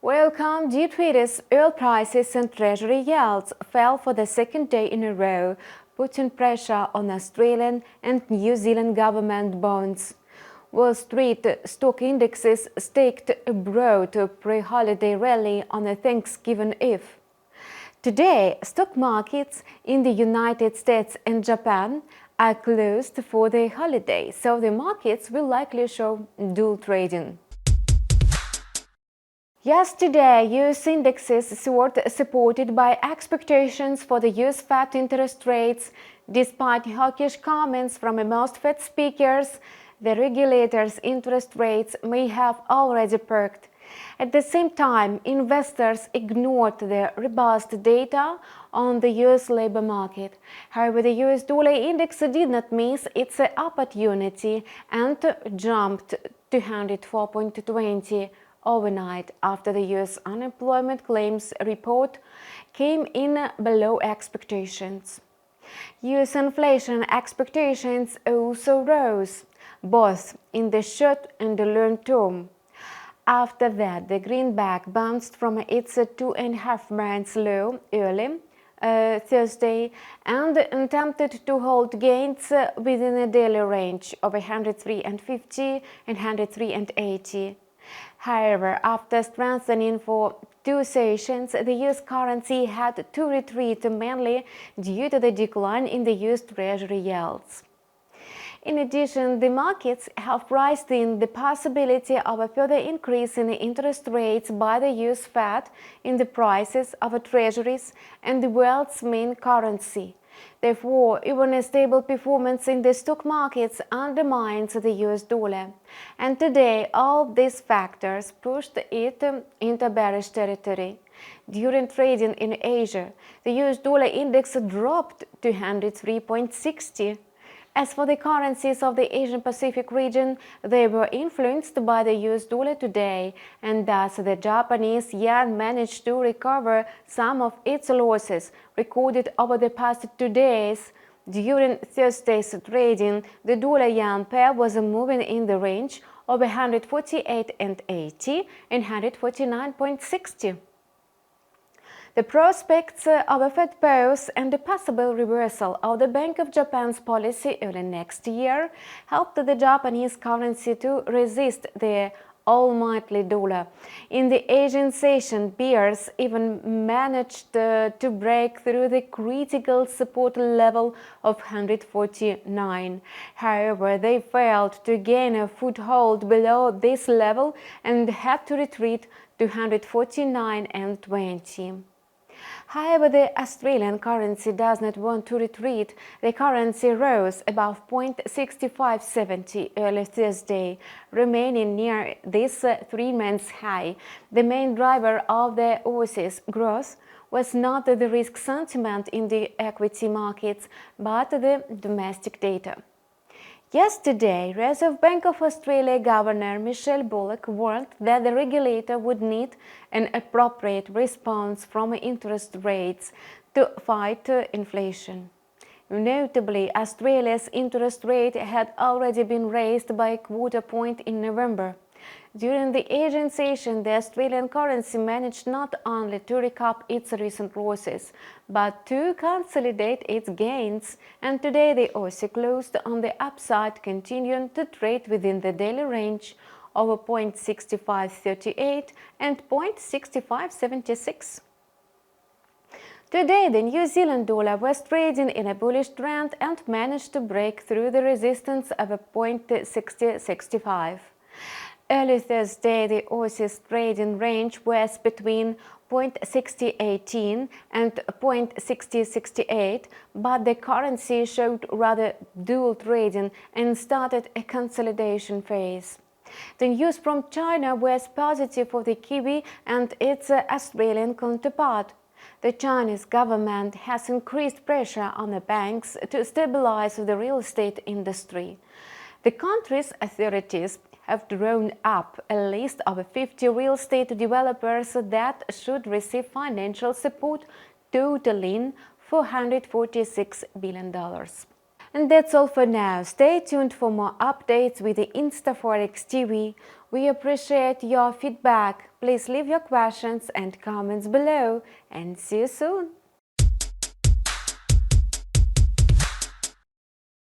Welcome, dear traders. Oil prices and Treasury yields fell for the second day in a row, putting pressure on Australian and New Zealand government bonds. Wall Street stock indexes staked a broad pre-holiday rally on a Thanksgiving Eve. Today, stock markets in the United States and Japan are closed for the holiday, so the markets will likely show dual trading. Yesterday, US indexes soared, supported by expectations for the US Fed interest rates. Despite hawkish comments from most Fed speakers, the regulator's interest rates may have already perked. At the same time, investors ignored the robust data on the US labor market. However, the US dollar index did not miss its opportunity and jumped to 104.20 overnight after the US unemployment claims report came in below expectations. US inflation expectations also rose, both in the short and the long term. After that, the greenback bounced from its 2.5 months low early Thursday and attempted to hold gains within a daily range of 103.50 and 103.80. However, after strengthening for 2 sessions, the US currency had to retreat mainly due to the decline in the US Treasury yields. In addition, the markets have priced in the possibility of a further increase in the interest rates by the US Fed in the prices of Treasuries and the world's main currency. Therefore, even a stable performance in the stock markets undermines the US dollar. And today, all these factors pushed it into bearish territory. During trading in Asia, the US dollar index dropped to 103.60. As for the currencies of the Asian-Pacific region, they were influenced by the US dollar today, and thus the Japanese yen managed to recover some of its losses recorded over the past 2 days. During Thursday's trading, the dollar-yen pair was moving in the range of 148.80 and 149.60. The prospects of a Fed pause and a possible reversal of the Bank of Japan's policy early next year helped the Japanese currency to resist the almighty dollar. In the Asian session, bears even managed to break through the critical support level of 149. However, they failed to gain a foothold below this level and had to retreat to 149.20. However, the Australian currency does not want to retreat. The currency rose above 0.6570 early Thursday, remaining near this 3-month high. The main driver of the Aussie's growth was not the risk sentiment in the equity markets, but the domestic data. Yesterday, Reserve Bank of Australia Governor Michelle Bullock warned that the regulator would need an appropriate response from interest rates to fight inflation. Notably, Australia's interest rate had already been raised by a quarter point in November. During the Asian session, the Australian currency managed not only to recoup its recent losses, but to consolidate its gains, and today the Aussie closed on the upside, continuing to trade within the daily range of 0.6538 and 0.6576. Today, the New Zealand dollar was trading in a bullish trend and managed to break through the resistance of 0.6065. Early Thursday, the Aussie's trading range was between 0.6018 and 0.6068, but the currency showed rather dual trading and started a consolidation phase. The news from China was positive for the Kiwi and its Australian counterpart. The Chinese government has increased pressure on the banks to stabilize the real estate industry. The country's authorities have drawn up a list of 50 real estate developers that should receive financial support totaling $446 billion. And that's all for now. Stay tuned for more updates with the InstaForex TV. We appreciate your feedback. Please leave your questions and comments below, and see you soon.